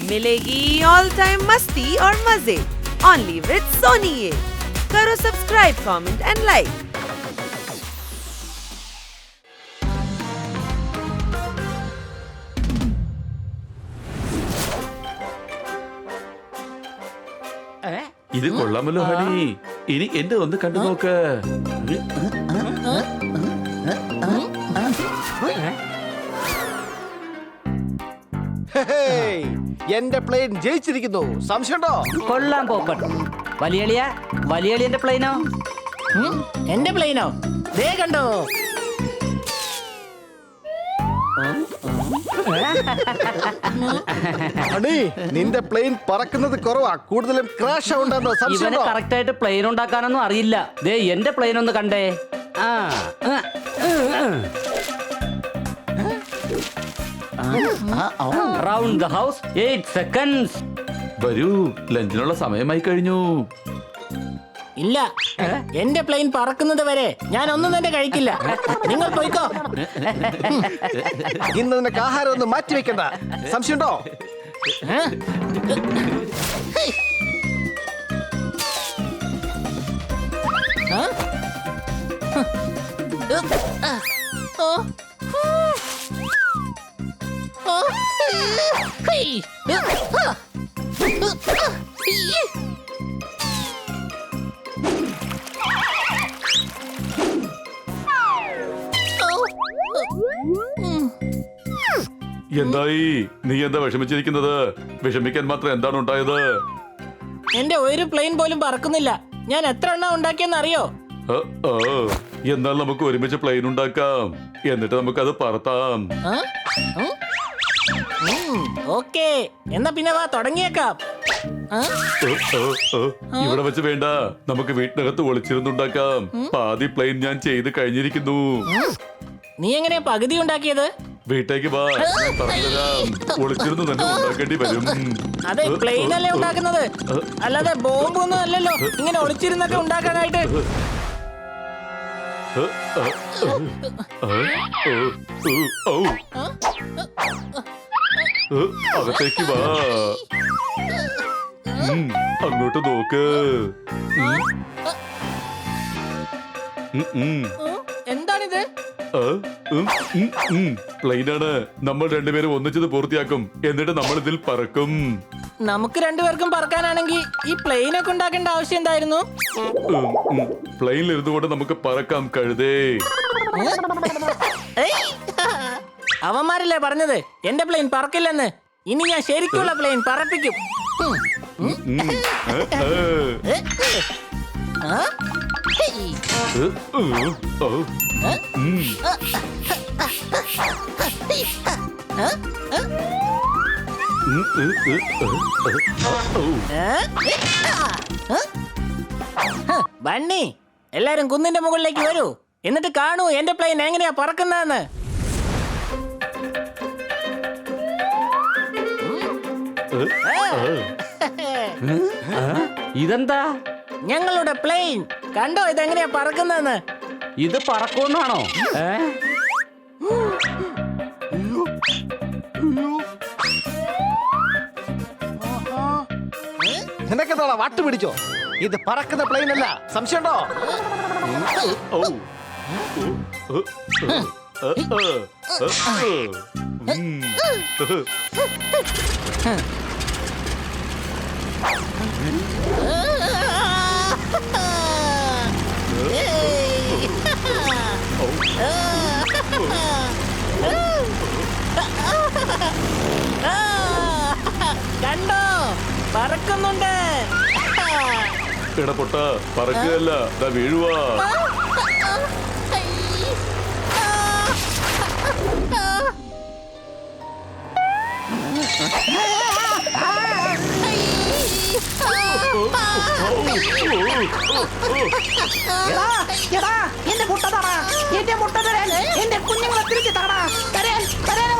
मिलेगी all time मस्ती और मजे ओनली विद सोनी ये। करो सब्सक्राइब, कमेंट एंड लाइक। ഇത് കൊള്ളാമല്ലോ ഹണി. ഇനി എന്റെ ഒന്ന് കണ്ടു നോക്ക്. എന്റെ പ്ലെയിൻ ജയിച്ചിരിക്കുന്നു. സംശയമുണ്ടോ? കൊള്ളാൻ പോക്കട്ട്. വലിയളിയന്റെ പ്ലെയിനോ? എന്റെ പ്ലെയിനോ? ദേ കണ്ടോ? ഹണി, നിന്റെ പ്ലെയിൻ പറക്കുന്നത് കുറവാ, കൂടുതലും ക്രാഷ് ഉണ്ടാകുന്നോ? ഇവന് സംശയമുണ്ടോ? കറക്റ്റ് ആയിട്ട് പ്ലെയിൻ ഉണ്ടാക്കാനൊന്നും അറിയില്ല. ദേ എന്റെ പ്ലെയിൻ ഒന്ന് കണ്ടേ. Round the house 8 seconds. വരൂ, ലഞ്ചിനുള്ള സമയമായി കഴിഞ്ഞു. ഇല്ല, എന്റെ പ്ലെയിൻ പറക്കുന്നത് വരെ ഞാൻ ഒന്നും തന്നെ കഴിക്കില്ല. നിങ്ങൾ പോയിക്കോ. ഇന്ന് നിനക്ക് ആഹാരം ഒന്നും മാറ്റി വെക്കണ്ട. സംശയമുണ്ടോ? എന്തായി? നീ എന്താ വിഷമിച്ചിരിക്കുന്നത്? വിഷമിക്കാൻ മാത്രം എന്താണ് ഉണ്ടായത്? എന്റെ ഒരു പ്ലെയിൻ പോലും പറക്കുന്നില്ല. ഞാൻ എത്ര എണ്ണം ഉണ്ടാക്കിയെന്ന് അറിയോ? എന്നാൽ നമുക്ക് ഒരുമിച്ച് പ്ലെയിൻ ഉണ്ടാക്കാം. എന്നിട്ട് നമുക്ക് അത് പറത്താം. ഓക്കേ, എന്നാ പിന്നെ വാ, തുടങ്ങിയേക്കാം. ഇവിടെ വെച്ച് വേണ്ട, നമുക്ക് വീട്ടിനകത്ത് ഒളിച്ചിരുന്നുണ്ടാക്കാം. പാതി പ്ലെയിൻ ഞാൻ ചെയ്ത് കഴിഞ്ഞിരിക്കുന്നു. നീ എങ്ങനെയാ പകുതി ഉണ്ടാക്കിയത്? വീട്ടേക്ക് വാ, ഞാൻ പറഞ്ഞുതരാം. ഒളിച്ചിരുന്ന് തന്നെ ഉണ്ടാക്കേണ്ടി വരും. അതെ, പ്ലെയിൻ അല്ലേ ഉണ്ടാക്കുന്നത്, അല്ലാതെ ബോംബൊന്നും അല്ലല്ലോ ഇങ്ങനെ ഒളിച്ചിരുന്നൊക്കെ ഉണ്ടാക്കാനായിട്ട്. അകത്തേക്ക് വാ. അങ്ങോട്ട് നോക്ക്. എന്താണിത്? പ്ലെയിനാണ്. നമ്മൾ രണ്ടുപേരും ഒന്നിച്ചത് പൂർത്തിയാക്കും. എന്നിട്ട് നമ്മൾ ഇതിൽ പറക്കും. നമുക്ക് രണ്ടുപേർക്കും പറക്കാനാണെങ്കിൽ ഈ പ്ലെയിൻ ഒക്കെ ഉണ്ടാക്കേണ്ട ആവശ്യം എന്തായിരുന്നു? പ്ലെയിനിൽ ഇരുന്നുകൊണ്ട് നമുക്ക് പറക്കാം കഴുതേ. അവന്മാരല്ലേ പറഞ്ഞത് എന്റെ പ്ലെയിൻ പറക്കില്ലെന്ന്. ഇനി ഞാൻ ശരിക്കുള്ള പ്ലെയിൻ പറപ്പിക്കും. ബണ്ണി, എല്ലാരും കുന്നിന്റെ മുകളിലേക്ക് വരൂ. എന്നിട്ട് കാണൂ എന്റെ പ്ലെയിൻ എങ്ങനെയാ പറക്കുന്നതെന്ന്. ഇതെന്താ? ഞങ്ങളുടെ പ്ലെയിൻ കണ്ടോ, ഇതെങ്ങനെയാ പറക്കുന്നതെന്ന്. ഇത് പറക്കുമെന്നാണോ? നിനക്കെന്താ വട്ട് പിടിച്ചോ? ഇത് പറക്കുന്ന പ്ലെയിൻ അല്ല. സംശയമുണ്ടോ? കണ്ടോ, പറക്കുന്നുണ്ട്. ഇടപൊട്ട പറക്കുകയല്ല, ദാ വീഴുവാ. എന്റെ മുട്ട തറ, എന്റെ മുട്ട തരാൻ, എന്റെ കുഞ്ഞുങ്ങളെ തിരിച്ചു തറ, തരാൻ തരാൻ.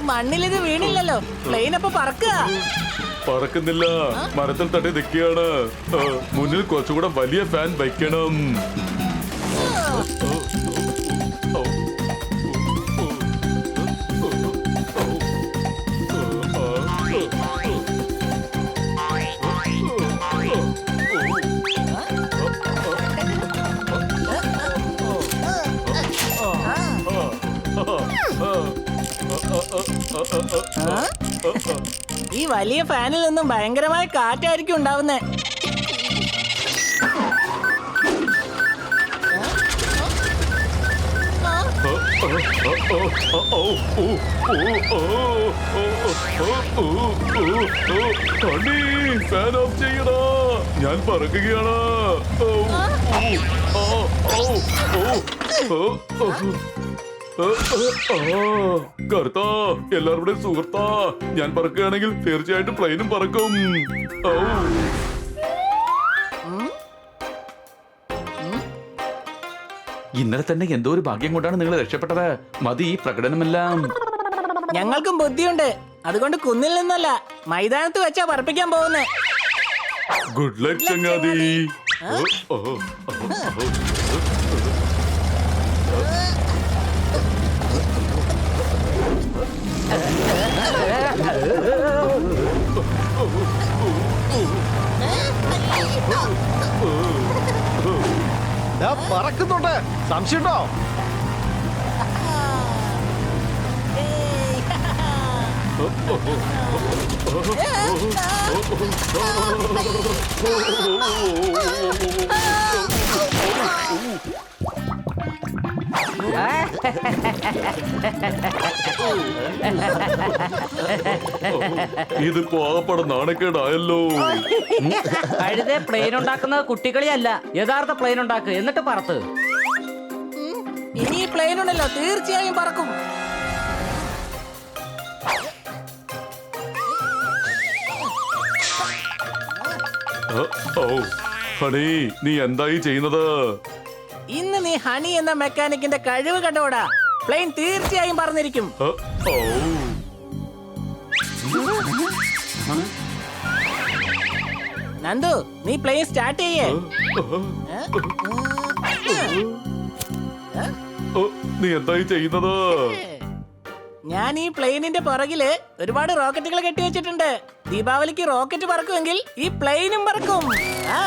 മണ്ണിലിത് വീണില്ലല്ലോ. പ്ലെയിൻ അപ്പൊ പറക്കുക. പറക്കുന്നില്ല, മരത്തിൽ തട്ടി നിൽക്കുകയാണ്. മുന്നിൽ കുറച്ചുകൂടെ വലിയ ഫാൻ വയ്ക്കണം. ഈ വലിയ ഫാനിൽ നിന്നും ഭയങ്കരമായ കാറ്റായിരിക്കും ഉണ്ടാവുന്നേ. ഫാൻ ഓഫ് ചെയ്യടാ, ഞാൻ പറക്കുകയാണ്. കർത്താ, എല്ലാവരുടെ സുഹൃത്താ, ഞാൻ പറക്കുകയാണെങ്കിൽ തീർച്ചയായിട്ടും പ്ലെയിനും പറക്കും. ഇന്നലെ തന്നെ എന്തോ ഒരു ഭാഗ്യം കൊണ്ടാണ് നിങ്ങൾ രക്ഷപ്പെട്ടത്. മതി ഈ പ്രകടനമെല്ലാം. ഞങ്ങൾക്കും ബുദ്ധിയുണ്ട്. അതുകൊണ്ട് കുന്നിൽ നിന്നല്ല, മൈതാനത്ത് വെച്ചാ പറപ്പിക്കാൻ പോകുന്നേ. ഗുഡ് ലക്ക് ചങ്ങാതി. പറക്കുന്നുണ്ട്. സംശയമുണ്ടോ? ഇത് പോകപ്പെട നാണക്കേടായല്ലോ. കഴുതെ പ്ലെയിൻ ഉണ്ടാക്കുന്നത് കുട്ടികളിയല്ല, യഥാർത്ഥ പ്ലെയിൻ ഉണ്ടാക്കുക, എന്നിട്ട് പറത്ത്. ഇനി ഈ പ്ലെയിൻ ഉണ്ടല്ലോ, തീർച്ചയായും പറക്കും. ഹണി, നീ എന്തായി ചെയ്യുന്നത്? ഇന്ന് നീ ഹണി എന്ന മെക്കാനിക്കിന്റെ കഴിവ് കണ്ടോടാ. പ്ലെയിൻ തീർച്ചയായും പറന്നിരിക്കും. നന്ദു, നീ പ്ലെയിൻ സ്റ്റാർട്ട് ചെയ്യേ. നീ എന്തായി ചെയ്യുന്നത്? ഞാൻ ഈ പ്ലെയിനിന്റെ പുറകില് ഒരുപാട് റോക്കറ്റുകൾ കെട്ടിവെച്ചിട്ടുണ്ട്. ദീപാവലിക്ക് റോക്കറ്റ് പറക്കുമെങ്കിൽ ഈ പ്ലെയിനും പറക്കും. ആ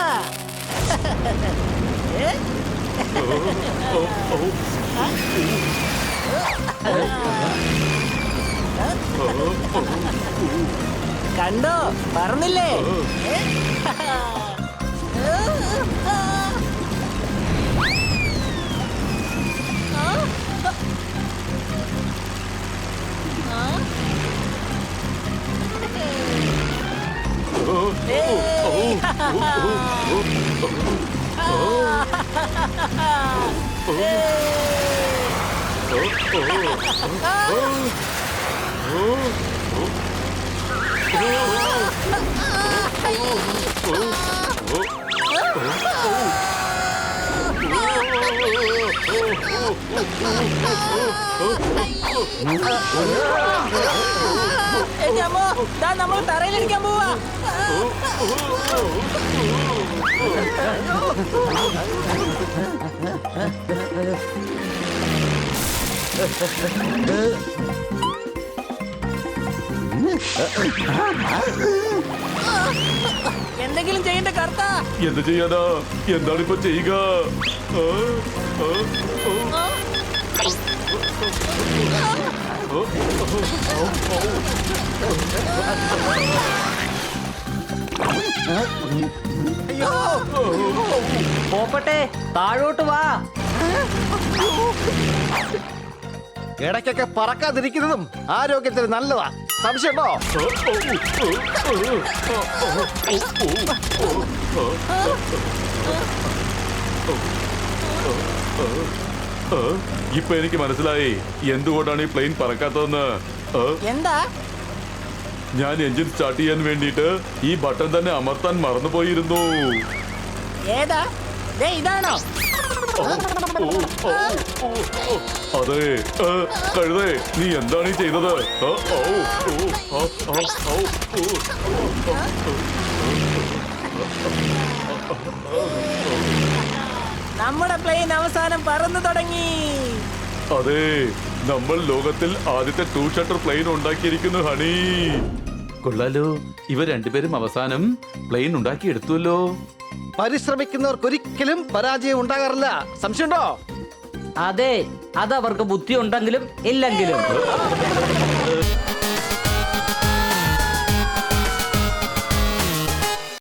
കണ്ടോ, പറന്നില്ലേ? നമ്മൾ തറയിലിരിക്കാൻ പോവാ. എന്തെങ്കിലും ചെയ്യണ്ട കർത്ത. എന്ത് ചെയ്യാനാ? എന്താണിപ്പോ ചെയ്യുക? പോപ്പട്ടെ, താഴോട്ട് വാ. ഇടയ്ക്കൊക്കെ പറക്കാതിരിക്കുന്നതും ആരോഗ്യത്തിന് നല്ലതാ. സംശയമുണ്ടോ? ഇപ്പൊ എനിക്ക് മനസ്സിലായി എന്തുകൊണ്ടാണ് ഈ പ്ലെയിൻ പറക്കാത്തതെന്ന്. എന്താ? ഞാൻ എഞ്ചിൻ സ്റ്റാർട്ട് ചെയ്യാൻ വേണ്ടിയിട്ട് ഈ ബട്ടൺ തന്നെ അമർത്താൻ മറന്നുപോയിരുന്നു. ഏതാ? ദേ ഇതാണോ? അതെ. കഴുതേ, നീ എന്താണ് ഈ ചെയ്തത്? നമ്മുടെ പ്ലെയിൻ അവസാനം പറന്നു തുടങ്ങി. അതെ, നമ്മൾ ലോകത്തിൽ ആദ്യത്തെ 2 ഷട്ടർ പ്ലെയിൻ ഉണ്ടാക്കിയിരിക്കുന്നു ഹണി. കൊള്ളാലോ, ഇവർ രണ്ടുപേരും അവസാനം പ്ലെയിൻ ഉണ്ടാക്കിയെടുത്തുവല്ലോ. പരിശ്രമിക്കുന്നവർക്ക് ഒരിക്കലും പരാജയം ഉണ്ടാകാറില്ല. സംശയമുണ്ടോ? അതെ, അതവർക്ക് ബുദ്ധി ഉണ്ടെങ്കിലും ഇല്ലെങ്കിലും.